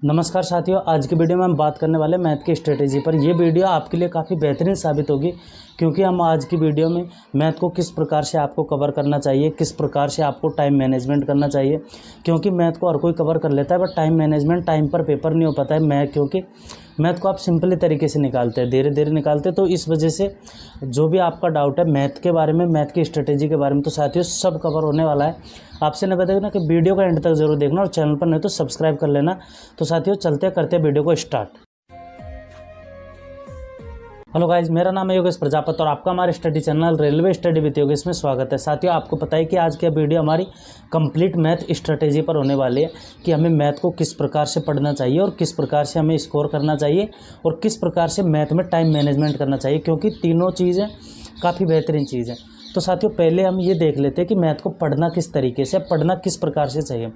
नमस्कार साथियों, आज की वीडियो में हम बात करने वाले मैथ की स्ट्रेटेजी पर। यह वीडियो आपके लिए काफ़ी बेहतरीन साबित होगी क्योंकि हम आज की वीडियो में मैथ को किस प्रकार से आपको कवर करना चाहिए, किस प्रकार से आपको टाइम मैनेजमेंट करना चाहिए। क्योंकि मैथ को हर कोई कवर कर लेता है बट टाइम मैनेजमेंट टाइम पर पेपर नहीं हो पाता है। क्योंकि मैथ को आप सिंपली तरीके से निकालते हैं, धीरे धीरे निकालते हैं, तो इस वजह से जो भी आपका डाउट है मैथ के बारे में, मैथ की स्ट्रेटेजी के बारे में, तो साथियों सब कवर होने वाला है। आपसे न बताइए ना कि वीडियो का एंड तक जरूर देखना और चैनल पर नहीं तो सब्सक्राइब कर लेना। तो साथियों चलते करते वीडियो को स्टार्ट। हेलो गाइज, मेरा नाम है योगेश प्रजापति और आपका हमारे study channel railway study with Yogesh में स्वागत है। साथियों आपको पता है कि आज की वीडियो हमारी कंप्लीट मैथ स्ट्रेटेजी पर होने वाली है कि हमें मैथ को किस प्रकार से पढ़ना चाहिए और किस प्रकार से हमें स्कोर करना चाहिए और किस प्रकार से मैथ में टाइम मैनेजमेंट करना चाहिए, क्योंकि तीनों चीज़ें काफ़ी बेहतरीन चीज़ हैं। तो साथियों पहले हम ये देख लेते हैं कि मैथ को पढ़ना किस तरीके से, पढ़ना किस प्रकार से चाहिए।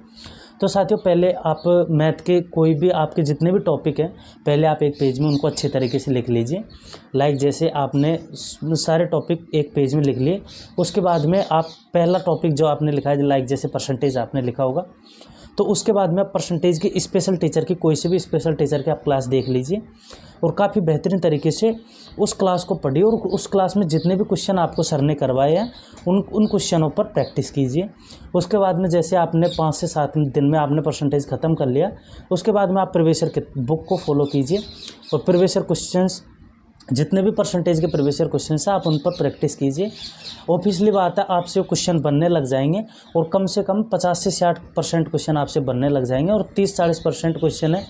तो साथियों पहले आप मैथ के कोई भी आपके जितने भी टॉपिक हैं, पहले आप एक पेज में उनको अच्छे तरीके से लिख लीजिए। लाइक जैसे आपने सारे टॉपिक एक पेज में लिख लिए, उसके बाद में आप पहला टॉपिक जो आपने लिखा है, लाइक जैसे परसेंटेज आपने लिखा होगा, तो उसके बाद में आप परसेंटेज की स्पेशल टीचर की, कोई से भी स्पेशल टीचर की आप क्लास देख लीजिए और काफ़ी बेहतरीन तरीके से उस क्लास को पढ़िए और उस क्लास में जितने भी क्वेश्चन आपको सर ने करवाए हैं उन क्वेश्चनों पर प्रैक्टिस कीजिए। उसके बाद में जैसे आपने 5 से 7 दिन में आपने परसेंटेज ख़त्म कर लिया, उसके बाद में आप प्रीवियस ईयर के बुक को फॉलो कीजिए और प्रीवियस ईयर क्वेश्चंस जितने भी परसेंटेज के प्रीवियस ईयर क्वेश्चन है आप उन पर प्रैक्टिस कीजिए। ऑब्वियसली बात है आपसे क्वेश्चन बनने लग जाएंगे और कम से कम 50 से 60% क्वेश्चन आपसे बनने लग जाएंगे और 30-40% क्वेश्चन है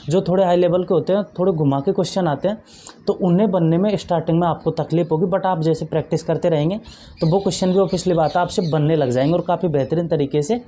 जो थोड़े हाई लेवल के होते हैं, थोड़े घुमा के क्वेश्चन आते हैं, तो उन्हें बनने में स्टार्टिंग में आपको तकलीफ होगी, बट आप जैसे प्रैक्टिस करते रहेंगे तो वो क्वेश्चन भी ऑब्वियसली बात है आपसे बनने लग जाएंगे और काफ़ी बेहतरीन तरीके से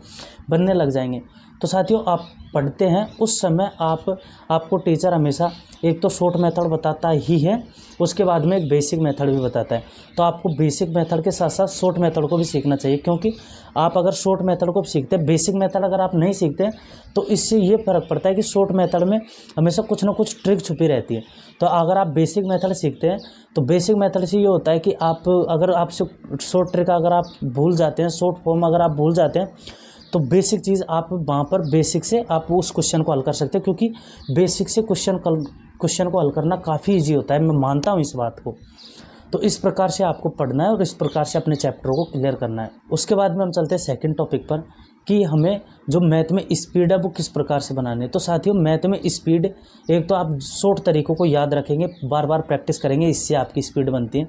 बनने लग जाएंगे। तो साथियों आप पढ़ते हैं उस समय आपको टीचर हमेशा एक तो शॉर्ट मेथड बताता ही है, उसके बाद में एक बेसिक मेथड भी बताता है। तो आपको बेसिक मेथड के साथ साथ शॉर्ट मेथड को भी सीखना चाहिए, क्योंकि आप अगर शॉर्ट मेथड को सीखते हैं, बेसिक मेथड अगर आप नहीं सीखते तो इससे ये फ़र्क पड़ता है कि शॉर्ट मेथड में हमेशा कुछ ना कुछ ट्रिक छुपी रहती है। तो अगर आप बेसिक मेथड सीखते हैं तो बेसिक मेथड से ये होता है कि अगर आप शॉर्ट ट्रिक अगर आप भूल जाते हैं, शॉर्ट फॉर्म अगर आप भूल जाते हैं, तो बेसिक चीज़ आप वहाँ पर बेसिक से आप उस क्वेश्चन को हल कर सकते हैं, क्योंकि बेसिक से क्वेश्चन को हल करना काफ़ी इजी होता है। मैं मानता हूँ इस बात को। तो इस प्रकार से आपको पढ़ना है और इस प्रकार से अपने चैप्टर को क्लियर करना है। उसके बाद में हम चलते हैं सेकंड टॉपिक पर कि हमें जो मैथ में स्पीड है वो किस प्रकार से बनानी है। तो साथियों मैथ में स्पीड, एक तो आप शॉर्ट तरीक़ों को याद रखेंगे, बार बार प्रैक्टिस करेंगे, इससे आपकी स्पीड बनती है।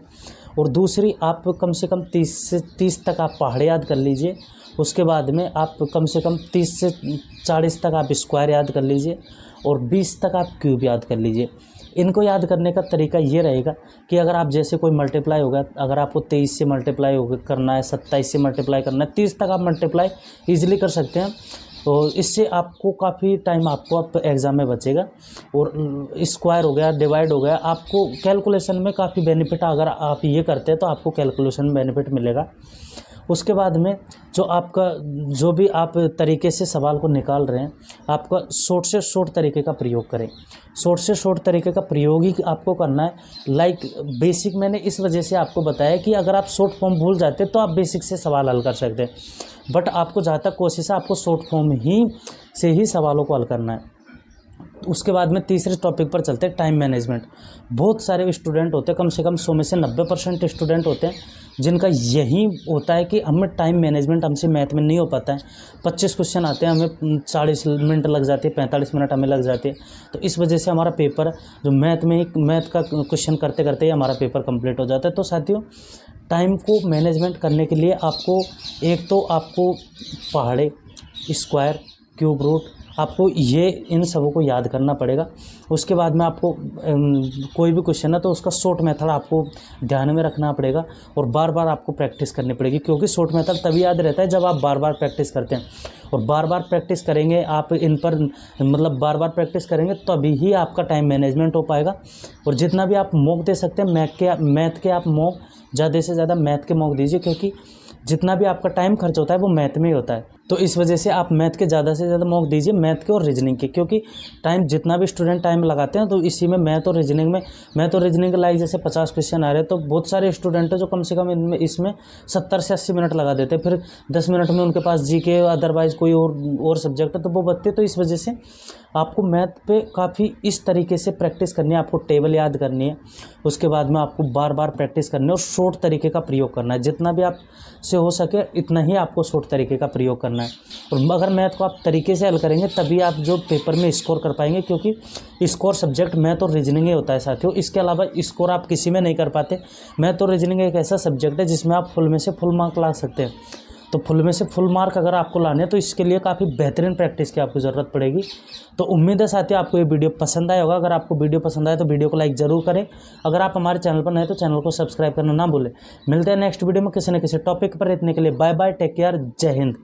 और दूसरी, आप कम से कम 30 तक आप पहाड़े याद कर लीजिए। उसके बाद में आप कम से कम 30 से 40 तक आप स्क्वायर याद कर लीजिए और 20 तक आप क्यूब याद कर लीजिए। इनको याद करने का तरीका ये रहेगा कि अगर आप जैसे कोई मल्टीप्लाई होगा, अगर आपको 23 से मल्टीप्लाई करना है, 27 से मल्टीप्लाई करना है, 30 तक आप मल्टीप्लाई ईजिली कर सकते हैं। और इससे आपको काफ़ी टाइम आप एग्ज़ाम में बचेगा। और स्क्वायर हो गया, डिवाइड हो गया, आपको कैलकुलेशन में काफ़ी बेनिफिट, अगर आप ये करते हैं तो आपको कैलकुलेशन में बेनिफिट मिलेगा। उसके बाद में जो भी आप तरीके से सवाल को निकाल रहे हैं, आपका शॉर्ट से शॉर्ट तरीके का प्रयोग करें। शॉर्ट से शॉर्ट तरीके का प्रयोग ही आपको करना है। लाइक बेसिक मैंने इस वजह से आपको बताया कि अगर आप शॉर्ट फॉर्म भूल जाते तो आप बेसिक से सवाल हल कर सकते हैं, बट आपको जहाँ तक कोशिश है आपको शॉर्ट फॉर्म से ही सवालों को हल करना है। उसके बाद में तीसरे टॉपिक पर चलते हैं, टाइम मैनेजमेंट। बहुत सारे स्टूडेंट होते हैं, कम से कम 100 में से 90% स्टूडेंट होते हैं जिनका यही होता है कि हमें टाइम मैनेजमेंट हमसे मैथ में नहीं हो पाता है। 25 क्वेश्चन आते हैं, हमें 40 मिनट लग जाते हैं, 45 मिनट हमें लग जाते हैं। तो इस वजह से हमारा पेपर जो मैथ का क्वेश्चन करते करते ही हमारा पेपर कंप्लीट हो जाता है। तो साथियों टाइम को मैनेजमेंट करने के लिए आपको पहाड़े, स्क्वायर, क्यूब रूट, आपको इन सबों को याद करना पड़ेगा। उसके बाद में आपको कोई भी क्वेश्चन है तो उसका शॉर्ट मेथड आपको ध्यान में रखना पड़ेगा और बार बार आपको प्रैक्टिस करनी पड़ेगी, क्योंकि शॉर्ट मेथड तभी याद रहता है जब आप बार बार प्रैक्टिस करते हैं। और बार बार प्रैक्टिस करेंगे आप इन पर, मतलब बार बार प्रैक्टिस करेंगे तभी ही आपका टाइम मैनेजमेंट हो पाएगा। और जितना भी आप मॉक दे सकते हैं मैथ के आप मॉक ज़्यादा से ज़्यादा मैथ के मॉक दीजिए, क्योंकि जितना भी आपका टाइम खर्च होता है वो मैथ में ही होता है। तो इस वजह से आप मैथ के ज़्यादा से ज़्यादा मॉक दीजिए, मैथ के और रीजनिंग के, क्योंकि टाइम जितना भी स्टूडेंट टाइम लगाते हैं तो इसी में मैथ और रीजनिंग लाइक जैसे 50 क्वेश्चन आ रहे हैं तो बहुत सारे स्टूडेंट हैं जो कम से कम इसमें 70 से 80 मिनट लगा देते हैं, फिर 10 मिनट में उनके पास जीके अदरवाइज़ कोई और सब्जेक्ट है तो वो बचते। तो इस वजह से आपको मैथ पे काफ़ी इस तरीके से प्रैक्टिस करनी है, आपको टेबल याद करनी है, उसके बाद में आपको बार बार प्रैक्टिस करनी है और शॉर्ट तरीके का प्रयोग करना है। जितना भी आप से हो सके इतना ही आपको शॉर्ट तरीके का प्रयोग करना है। और अगर मैथ को आप तरीके से हल करेंगे तभी आप जो पेपर में स्कोर कर पाएंगे, क्योंकि स्कोर सब्जेक्ट मैथ और रीजनिंग ही होता है साथियों। इसके अलावा स्कोर आप किसी में नहीं कर पाते। मैथ और रीजनिंग एक ऐसा सब्जेक्ट है जिसमें आप फुल में से फुल मार्क ला सकते हैं। तो फुल में से फुल मार्क अगर आपको लाने हैं तो इसके लिए काफ़ी बेहतरीन प्रैक्टिस की आपको ज़रूरत पड़ेगी। तो उम्मीद है साथियों आपको ये वीडियो पसंद आया होगा। अगर आपको वीडियो पसंद आए तो वीडियो को लाइक ज़रूर करें। अगर आप हमारे चैनल पर नए तो चैनल को सब्सक्राइब करना ना भूलें। मिलते हैं नेक्स्ट वीडियो में किसी न किसी टॉपिक पर। इतने के लिए बाय बाय, टेक केयर, जय हिंद।